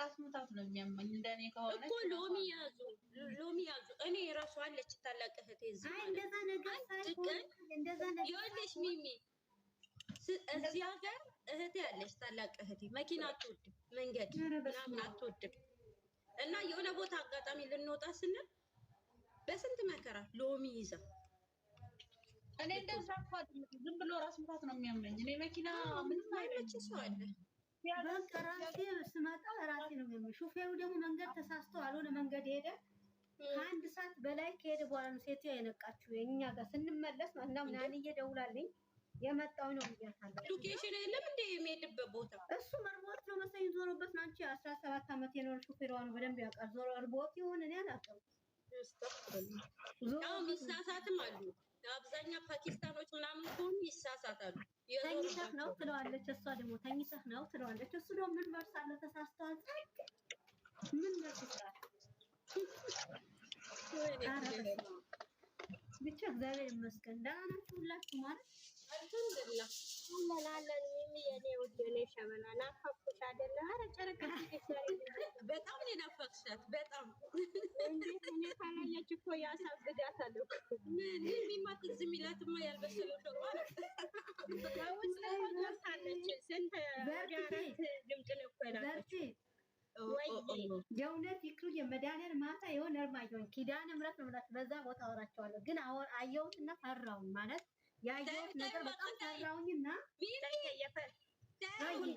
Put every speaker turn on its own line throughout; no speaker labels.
ራስ ምታት ነው የሚያመኝ እንደኔ ከሆነ
እኮ ሎሚ ያዙ እኔ ራሱ አለች ታላቅ እህቴ እዚህ
አይ እንደዛ ነገር ሳይሆን እንደዛ ነገር
ይኸውልሽ ሚሚ እዚህ ሀገር እህቴ አለች ታላቅ እህቴ መኪና አትወድም መንገድ ምናምን አትወድም እና የሆነ ቦታ አጋጣሚ ልንወጣ ስንል በስንት መከራ ሎሚ ይዛ
እኔ እንደዛ እንኳን ዝም ብሎ ራስ ምታት ነው የሚያመኝ እኔ መኪና ምንም
አይመች ሰው አለ
በቃ ራሴ ስመጣ ራሴ ነው የሚያመኝ ሹፌሩ ደግሞ መንገድ ተሳስቶ አልሆነ መንገድ ሄደ ከአንድ ሰዓት በላይ ከሄደ በኋላ ነው ሴትዮ የነቃችው የኛ ጋር ስንመለስ ማለት ነው ናንዬ ደውላልኝ የመጣው ነው ብያታለሁ
ሎኬሽን የለም እንደ የሚሄድበት ቦታ
እሱ መርቦት ነው መሰለኝ ዞሮበት ናንቺ 17 ዓመት የኖር ሹፌሯ ነው በደንብ ያውቃል ዞሮ እርቦት ይሁን እኔ አላውቅም
ያው ሚሳሳትም አሉ አብዛኛው ፓኪስታኖች ምናምን ከሆኑ ይሳሳታሉ
ተኝተህ ነው ትለዋለች እሷ ደግሞ ተኝተህ ነው ትለዋለች እሱ ደግሞ ምን መርሳለ ተሳስተዋል ምን መርሳለ ብቻ እግዚአብሔር ይመስገን ደህና ናችሁ ሁላችሁ ማለት
አልሐምዱሊላህ
እናላለን የኔ ውድ የኔ ሸመና ናፈቅኩሽ አይደለ አረ ጨረቃ
በጣም ነው ናፈቅሻት በጣም
እንዴት እኔ ካላየች እኮ ያሳብዳታል እኮ
ምን የሚማት ዝም ይላትማ ያልበሰለው ሸርባ
ያውስ ለማታለች ስንት ያራት ድምጽ ነው እኮ ያለች ወይ
የእውነት ይክሩ የመዳኒያር ማታ የሆነ እርማየውን ኪዳነ ምሕረት ነው ማለት በዛ ቦታ አወራቸዋለሁ ግን አየሁትና ፈራው ማለት ያየሁት ነገር በጣም ፈራውኝና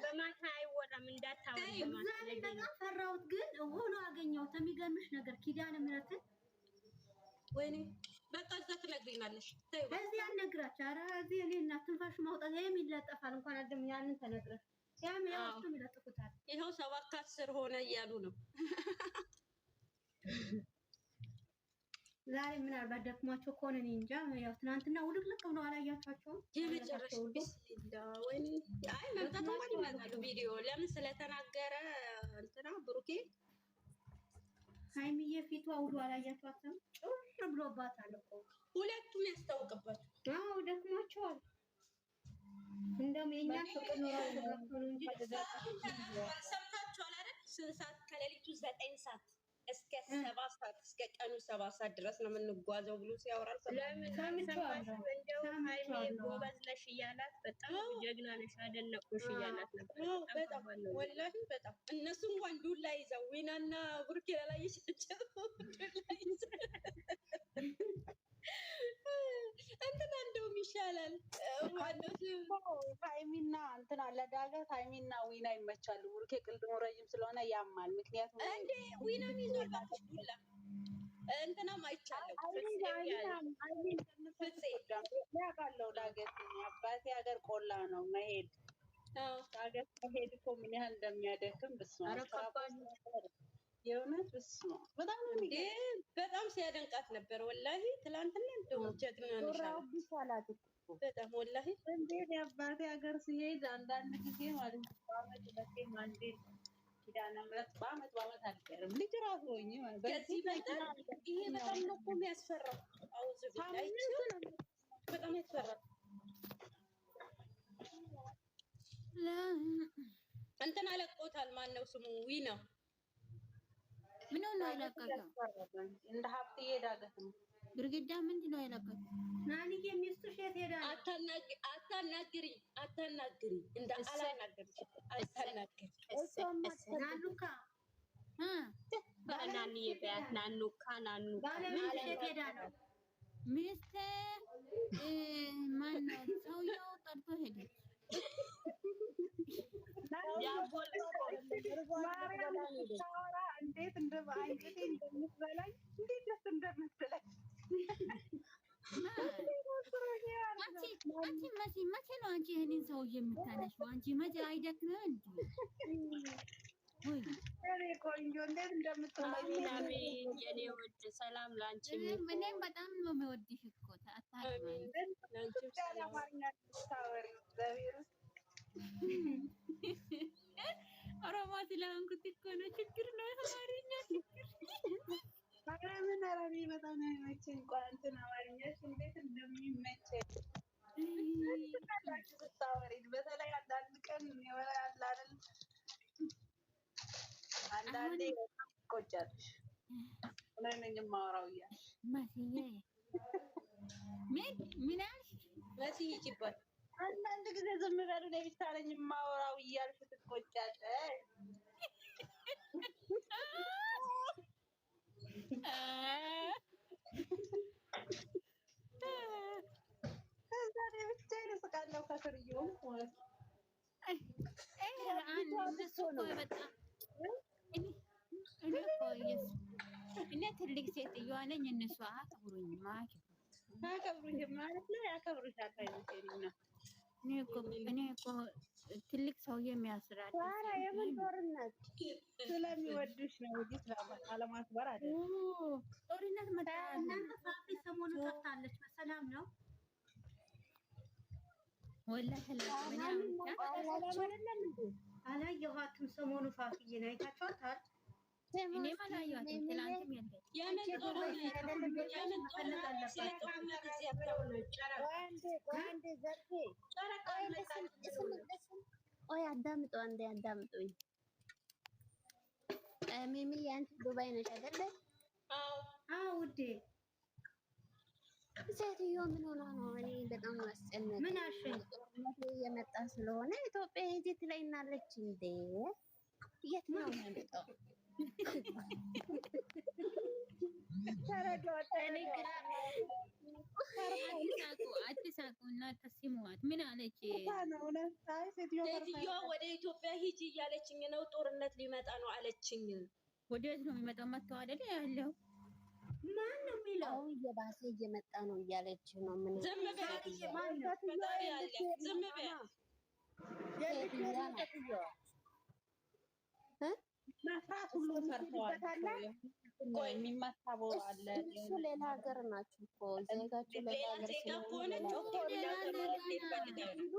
በማታ አይወራም እንዳታወሪ
በጣም ፈራውት ግን ሆኖ አገኘሁት የሚገርምሽ ነገር ኪዳነ ምሕረትን
ወይኔ በቃ እዛ ትነግሪናለሽ
እዚህ አልነግራችሁ ኧረ እዚህ እኔ እና ትንፋሽ ማውጣት የሚለጠፋል እንኳን አደም ያንን ተነግረሽ ያም ያውጡ ይለጥፉታል
ይሄው 7 10 ሆነ እያሉ ነው
ዛሬ ምን አልባት ደክሟቸው ከሆነ እኔ እንጃ ያው ትናንትና ውልቅልቅ ብሎ አላያችኋቸውም
የመጨረሻው ቢስሚላህ ወይኔ አይ መምጣታማ ይመጣሉ ቪዲዮ ለምን ስለተናገረ እንትና ብሩኬ
ሃይሚዬ ፊቷ ውሎ አላያችኋትም ጭር ብሎባታል እኮ
ሁለቱም ያስታውቅባቸው
አዎ ደክሟቸዋል እንደውም የኛ ፍቅር ኖራው ተጋፍቶ ነው እንጂ
ሰምታችኋል አይደል 6 ሰዓት ከሌሊቱ 9 ሰዓት እስከ 7 ሰዓት እስከ ቀኑ 7 ሰዓት ድረስ ነው የምንጓዘው ብሎ ሲያወራል
ለምን ሰምታችሁ እንደው ሃይሚ ጎበዝ ነሽ እያላት በጣም ጀግና ነሽ አደነቁሽ እያላት ነበር
በጣም ወላሂ በጣም እነሱ እንኳን ዱላ ይዘው ዊናና ብሩኬ ላይ ይሽጭው ዱላ ይዘው እንትና እንደውም ይሻላል ማለት
ሃይሚና እንትና ለዳገት ሃይሚና ዊና ይመቻሉ ብሩኬ ቅልድሙ ረጅም ስለሆነ ያማል ምክንያቱም
እንዴ ዊና ይዞላችሁ ዱላ እንትናም አይቻለው
ያውቃለው ዳገት አባቴ ሀገር ቆላ ነው መሄድ ዳገት መሄድ እኮ ምን ያህል እንደሚያደክም ብስማ የእውነት ብስማ በጣም ነው
በጣም ሲያደንቃት ነበር ወላሂ ትላንትና እንደው ጀግና ነሽ በጣም ወላሂ
እንዴት የአባቴ ሀገር ሲሄድ አንዳንድ ጊዜ ማለት ነው በዓመት ሁለቴ አንዴ ኪዳነ ምሕረት በዓመት አልቀርም ልጅ ራሱ ሆኜ ማለት
ከዚህ በጣም ይሄ በጣም ነው እኮ የሚያስፈራው አውዝ ቢላይ በጣም ያስፈራል እንትና ለቆታል ማን ነው ስሙ ዊና
ምን ነው ያለቀቀው
እንደ ሀብትዬ ዳገት ነው
ግርግዳ ምንድን ነው ያለቀቀው
ናንዬ ሚስቱ ሸት ሄዳ
አታናግሪ እንደ አላናግርሽ አታናግሪ
ናኑካ
ናንዬ ቢያት ናኑካ
ባለቤት ሸት ሄዳ ነው
ሚስቴ ማን ሰውየው ጠርቶ ሄደ
እንዴት እንደምትበላኝ እንዴት ደስ እንደምትለኝ
አንቺ መቼ ነው አንቺ ይሄንን ሰውዬ የምታነሺው? አንቺ መቼ አይደክምም እንዴ? ወይ
ቆንጆ እንዴት እንደምትለኝ
የኔ ውድ ሰላም ላንቺ።
እኔም በጣም ነው የምወድሽ እኮ ታታማኝ
ላንቺ ሰላም ታወሪ ዘቢሩ
ኦሮሞ ስለሆንኩት እኮ ነው ችግር ነው አማርኛ ችግር
ምን አረቢ በጣም ነው የሚመቸኝ እንኳን እንትን አማርኛሽ እንዴት እንደሚመቸኝ ስታወሪ በተለይ አንዳንድ ቀን የሆነ ያለ አይደል አንዳንዴ ትቆጫለሽ። እኔ ነኝ የማወራው እያልሽ
መስዬ ምን አልሽ?
መሲ ይጅባል
አንዳንድ ጊዜ ዝም በሉ እኔ ብቻ ነኝ የማወራው እያልሽ ትቆጫለሽ። ከዛ እኔ ብቻዬን እስቃለሁ ከስር እየሆንኩ ማለት ነው።
እኔ ትልቅ ሴትዮዋ ነኝ። እነሱ አያከብሩኝም።
አያከብሩሽም ማለት ነው። ያከብሩሻል አይመስለኝም ነው።
እኔ እኮ ትልቅ ሰውዬ የሚያስራል
የምን ጦርነት
ስለሚወዱሽ ነው እንጂ አለማክበር አይደለም።
ጦርነት መጣ።
እናንተ ፋፊ ሰሞኑን ጠፍታለች። በሰላም ነው
ወላሂ
አላየኋትም። ሰሞኑ ፋፊዬን አይታችኋታል?
እኔም አላየኋትም። ትናንትም
አዳምጡ፣ አንዴ አዳምጡኝ። ሚሚ አንቺ ዱባይ ነሽ አይደለ? አዎ ውዴ። ሴትዮ ምን ሆና ነው? እኔ በጣም አስጨነቀኝ። ምን አልሽኝ? እየመጣ ስለሆነ ኢትዮጵያ ሂጂ ትለኛለች እንዴ? የት ነው የሚመጣው?
አትሳቁ እና ተስሙዋት። ምን አለች
ሴትዮዋ? ወደ ኢትዮጵያ ሂጂ እያለችኝ ነው። ጦርነት ሊመጣ ነው አለችኝ።
ወዴት ነው የሚመጣው? መጥተው አይደለ ያለው?
ማን ነው የሚለው?
እየባሰ እየመጣ ነው እያለች ነው። ምን
ዝም በይ፣ ዝም በይ።
መፍራት ሁሉም ፈርተዋል። ቆይ የሚመታ ቦታ አለ።
እሱ ሌላ ሀገር ናችሁ እኮ ዜጋችሁ ሌላ ሀገር
ዜጋ ከሆነች እኮ ሌላ ሀገር ይፈልጋሉ።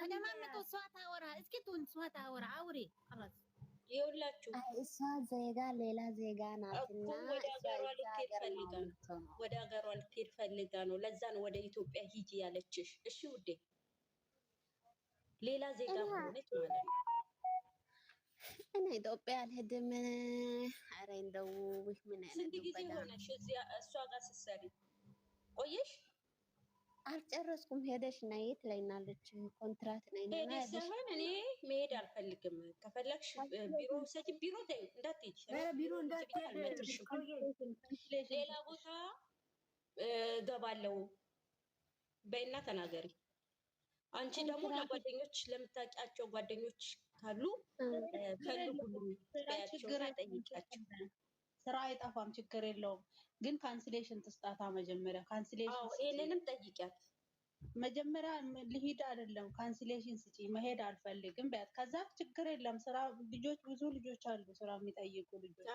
ተደማመጡ። እሷ ታወራ። እስኪ ቱን እሷ ታወራ። አውሪ
ይኸውላችሁ
እሷ ዜጋ ሌላ ዜጋ ናትና
ወደ ሀገሯ ልትሄድ ፈልጋ ነው። ለዛ ነው ወደ ኢትዮጵያ ሂጂ ያለችሽ። እሺ ውዴ፣ ሌላ ዜጋ ሆነች ማለት ነው።
እኔ ኢትዮጵያ አልሄድም። ኧረ እንደው ምን አይነት
ስንት ጊዜ ሆነሽ እሷ ጋር ስትሰሪ ቆየሽ?
አልጨረስኩም። ሄደሽ ነይ ትለኛለች። ኮንትራት ነኝ እና
ሄደሽ ሳይሆን እኔ መሄድ አልፈልግም። ከፈለግሽ ቢሮ ውሰጂ። ቢሮ ተይው እንዳትሄጂ፣
ቢሮ እንዳትሄጂ።
ሌላ ቦታ እገባለሁ በይና ተናገሪ። አንቺ ደግሞ ለጓደኞች ለምታውቂያቸው ጓደኞች ካሉ ፈልጉልኝ በያቸውና ጠይቂያቸው።
ስራ አይጠፋም፣ ችግር የለውም። ግን ካንስሌሽን ትስጣታ መጀመሪያ። ካንስሌሽን
ይሄንንም ጠይቂያት
መጀመሪያ። ልሂድ አይደለም ካንስሌሽን ስጪ። መሄድ አልፈልግም በያት። ከዛ ችግር የለም። ስራ ልጆች ብዙ ልጆች አሉ ስራ የሚጠይቁ ልጆች።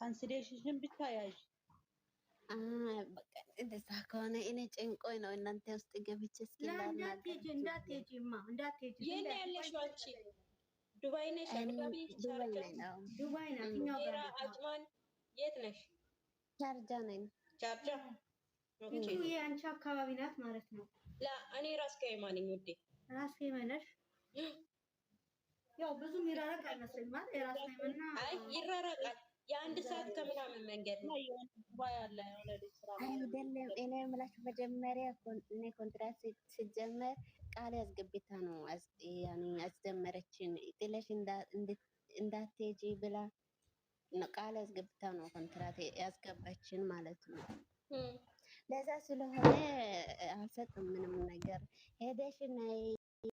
ካንስሌሽን ብቻ ያዥ።
በቃ እንደዛ ከሆነ እኔ ጭንቆኝ ነው እናንተ ውስጥ ገብቼ እስኪ
እንዳትሄጂማ እንዳትሄጂ።
የት ነው ያለሽው አንቺ? ዱባይ ነሽ?
ዱባይ ነኝ ነው።
ዱባይ ናት። እኛው ጋር
አጅማን የት ነሽ?
ቻርጃ ነኝ።
ቻርጃ
እንቱ የአንቺ አካባቢ ናት ማለት ነው።
ላ እኔ ራስ ከይማ ነኝ ውዴ።
ራስ ከይመነሽ? ያው ብዙ የሚራራቅ አይመስልም ማለት የራስ ከይመና።
አይ ይራራቃል። የአንድ ሰዓት ከምናምን መንገድ ነው።
አይደለም እኔ የምላችሁ መጀመሪያ እኔ ኮንትራት ሲጀመር ቃል ያስገብታ ነው አስጀመረችን። ጥለሽ እንዳትሄጂ ብላ ቃል ያስገብታ ነው ኮንትራት ያስገባችን ማለት ነው። ለዛ ስለሆነ አልሰጥም ምንም ነገር። ሄደሽ ነይ